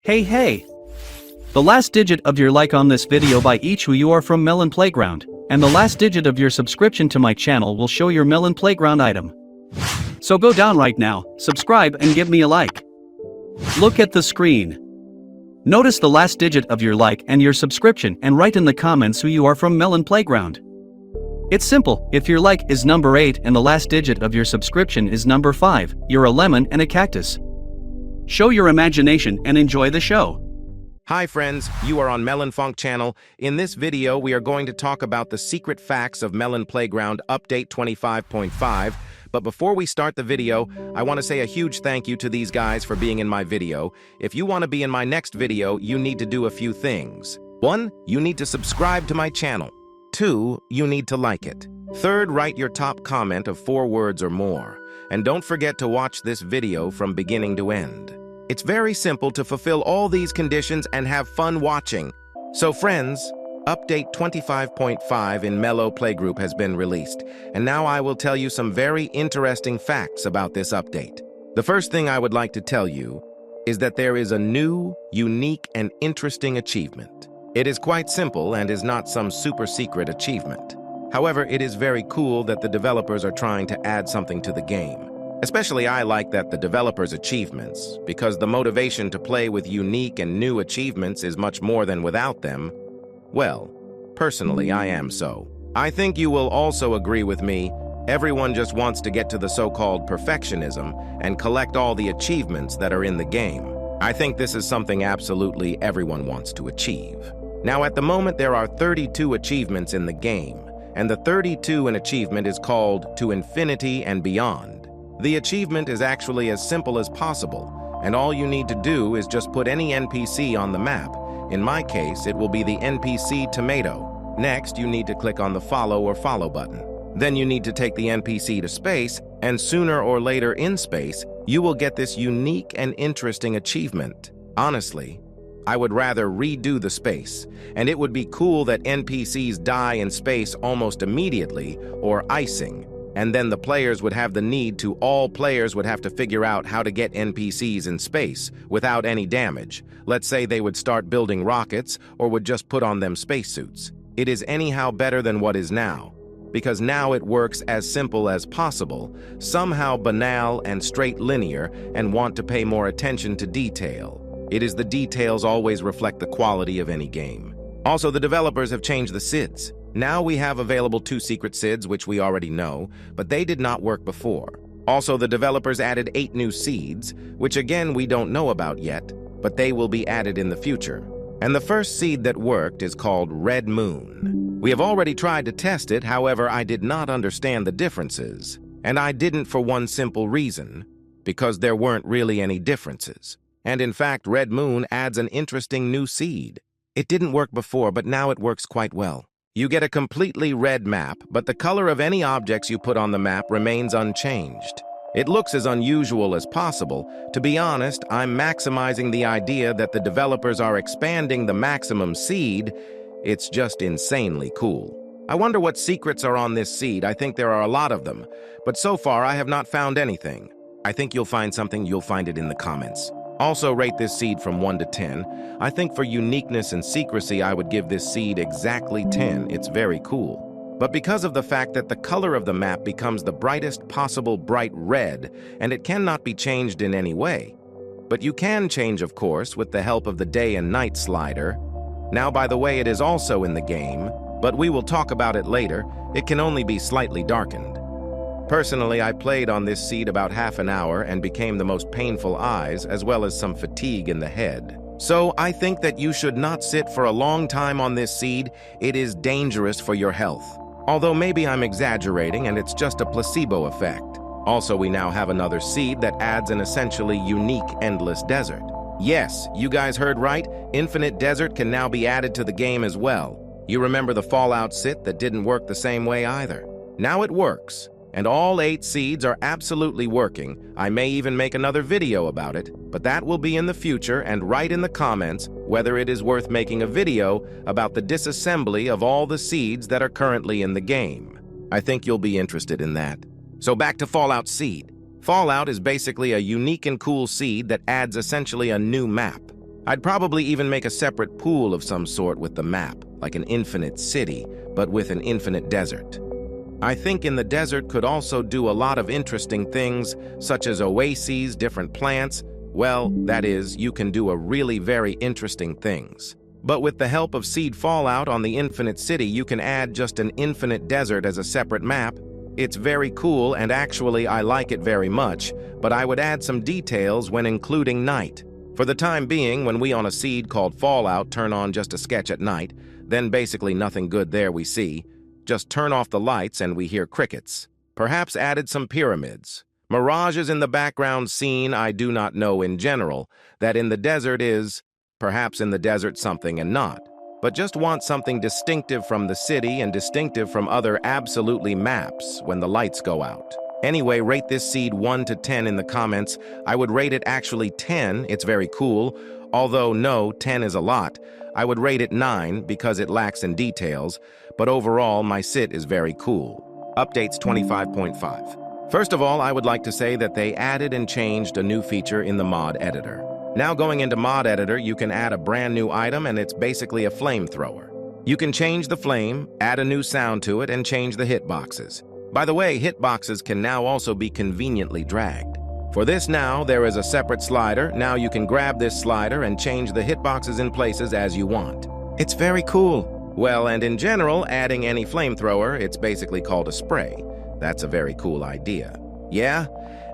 Hey! The last digit of your like on this video by each who you are from Melon Playground, and the last digit of your subscription to my channel will show your Melon Playground item. So go down right now, subscribe and give me a like. Look at the screen. Notice the last digit of your like and your subscription and write in the comments who you are from Melon Playground. It's simple, if your like is number 8 and the last digit of your subscription is number 5, you're a lemon and a cactus. Show your imagination and enjoy the show. Hi friends, you are on Melonfonk channel. In this video, we are going to talk about the secret facts of Melon Playground Update 25.5. But before we start the video, I want to say a huge thank you to these guys for being in my video. If you want to be in my next video, you need to do a few things. 1. You need to subscribe to my channel. 2. You need to like it. 3. Write your top comment of 4 words or more. And don't forget to watch this video from beginning to end. It's very simple to fulfill all these conditions and have fun watching. So friends, Update 25.5 in Melo Playgroup has been released, and now I will tell you some very interesting facts about this update. The first thing I would like to tell you is that there is a new, unique, and interesting achievement. It is quite simple and is not some super secret achievement. However, it is very cool that the developers are trying to add something to the game. Especially I like that the developers' achievements, because the motivation to play with unique and new achievements is much more than without them. Well, personally I am so. I think you will also agree with me, everyone just wants to get to the so-called perfectionism and collect all the achievements that are in the game. I think this is something absolutely everyone wants to achieve. Now at the moment there are 32 achievements in the game, and the 32 in achievement is called To Infinity and Beyond. The achievement is actually as simple as possible, and all you need to do is just put any NPC on the map. In my case, it will be the NPC Tomato. Next, you need to click on the follow button. Then you need to take the NPC to space, and sooner or later in space, you will get this unique and interesting achievement. Honestly, I would rather redo the space, and it would be cool that NPCs die in space almost immediately, or icing. And then the players would have the need to, all players would have to figure out how to get NPCs in space without any damage. Let's say they would start building rockets or would just put on them spacesuits. It is anyhow better than what is now, because now it works as simple as possible, somehow banal and straight linear, and want to pay more attention to detail. It is the details always reflect the quality of any game. Also, the developers have changed the SIDs. Now we have available 2 secret SIDs, which we already know, but they did not work before. Also, the developers added 8 new seeds, which again we don't know about yet, but they will be added in the future. And the first seed that worked is called Red Moon. We have already tried to test it, however, I did not understand the differences. And I didn't for one simple reason, because there weren't really any differences. And in fact, Red Moon adds an interesting new seed. It didn't work before, but now it works quite well. You get a completely red map, but the color of any objects you put on the map remains unchanged. It looks as unusual as possible. To be honest, I'm maximizing the idea that the developers are expanding the maximum seed. It's just insanely cool. I wonder what secrets are on this seed. I think there are a lot of them, but so far I have not found anything. I think you'll find something, you'll find it in the comments. Also rate this seed from 1 to 10. I think for uniqueness and secrecy, I would give this seed exactly 10. It's very cool. But because of the fact that the color of the map becomes the brightest possible bright red, and it cannot be changed in any way. But you can change, of course, with the help of the day and night slider. Now, by the way, it is also in the game, but we will talk about it later. It can only be slightly darkened. Personally, I played on this seed about half an hour and became the most painful eyes as well as some fatigue in the head. So I think that you should not sit for a long time on this seed. It is dangerous for your health. Although maybe I'm exaggerating and it's just a placebo effect. Also, we now have another seed that adds an essentially unique endless desert. Yes, you guys heard right. Infinite desert can now be added to the game as well. You remember the Fallout sit that didn't work the same way either. Now it works. And all 8 seeds are absolutely working. I may even make another video about it, but that will be in the future, and write in the comments whether it is worth making a video about the disassembly of all the seeds that are currently in the game. I think you'll be interested in that. So back to Fallout Seed. Fallout is basically a unique and cool seed that adds essentially a new map. I'd probably even make a separate pool of some sort with the map, like an infinite city, but with an infinite desert. I think in the desert could also do a lot of interesting things, such as oases, different plants. Well, that is, you can do a really very interesting things. But with the help of Seed Fallout on the Infinite City, you can add just an infinite desert as a separate map. It's very cool, and actually I like it very much, but I would add some details when including night. For the time being, when we on a seed called Fallout turn on just a sketch at night, then basically nothing good there we see. Just turn off the lights and we hear crickets. Perhaps added some pyramids. Mirages in the background scene I do not know in general. That in the desert is, perhaps in the desert something and not. But just want something distinctive from the city and distinctive from other absolutely maps when the lights go out. Anyway, rate this seed 1 to 10 in the comments. I would rate it actually 10, it's very cool. Although no, 10 is a lot. I would rate it 9 because it lacks in details, but overall my sit is very cool. Updates 25.5. First of all, I would like to say that they added and changed a new feature in the mod editor. Now going into mod editor, you can add a brand new item and it's basically a flamethrower. You can change the flame, add a new sound to it, and change the hitboxes. By the way, hitboxes can now also be conveniently dragged. For this now, there is a separate slider. Now you can grab this slider and change the hitboxes in places as you want. It's very cool. Well, and in general, adding any flamethrower, it's basically called a spray. That's a very cool idea. Yeah?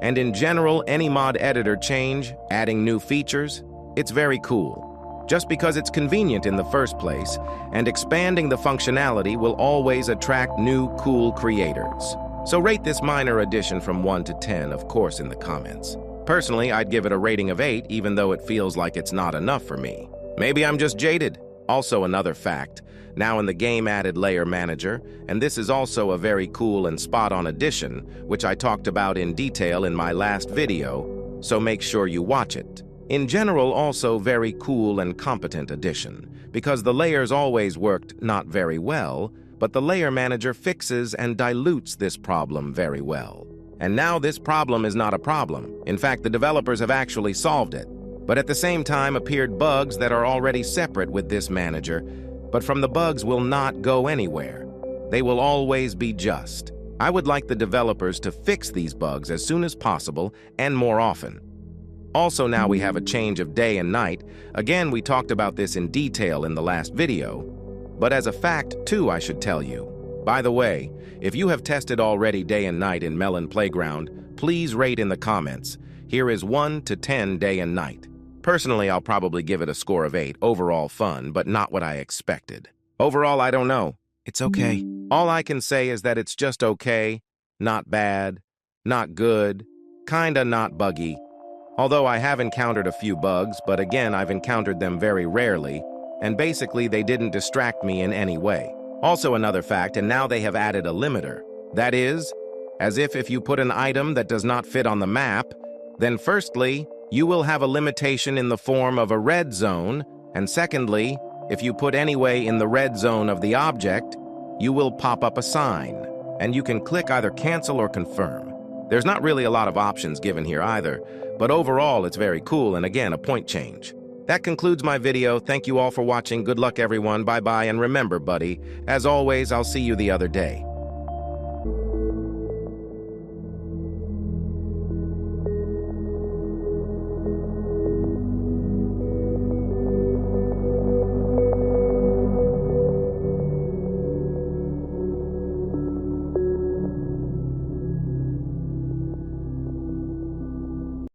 And in general, any mod editor change, adding new features, it's very cool. Just because it's convenient in the first place, and expanding the functionality will always attract new, cool creators. So rate this minor addition from 1 to 10, of course, in the comments. Personally, I'd give it a rating of 8, even though it feels like it's not enough for me. Maybe I'm just jaded. Also another fact, now in the game added Layer Manager, and this is also a very cool and spot-on addition, which I talked about in detail in my last video, so make sure you watch it. In general, also very cool and competent addition, because the layers always worked not very well, but the Layer Manager fixes and dilutes this problem very well. And now this problem is not a problem. In fact, the developers have actually solved it. But at the same time appeared bugs that are already separate with this manager, but from the bugs will not go anywhere. They will always be just. I would like the developers to fix these bugs as soon as possible and more often. Also now we have a change of day and night. Again, we talked about this in detail in the last video. But as a fact, too, I should tell you. By the way, if you have tested already day and night in Melon Playground, please rate in the comments. Here is 1 to 10 day and night. Personally, I'll probably give it a score of 8. Overall fun, but not what I expected. Overall, I don't know. It's okay. All I can say is that it's just okay, not bad, not good, kinda not buggy. Although I have encountered a few bugs, but again, I've encountered them very rarely, and basically they didn't distract me in any way. Also another fact, and now they have added a limiter. That is, as if you put an item that does not fit on the map, then firstly, you will have a limitation in the form of a red zone, and secondly, if you put anyway in the red zone of the object, you will pop up a sign, and you can click either cancel or confirm. There's not really a lot of options given here either, but overall it's very cool and again a point change. That concludes my video. Thank you all for watching. Good luck everyone. Bye bye, and remember buddy, as always I'll see you the other day.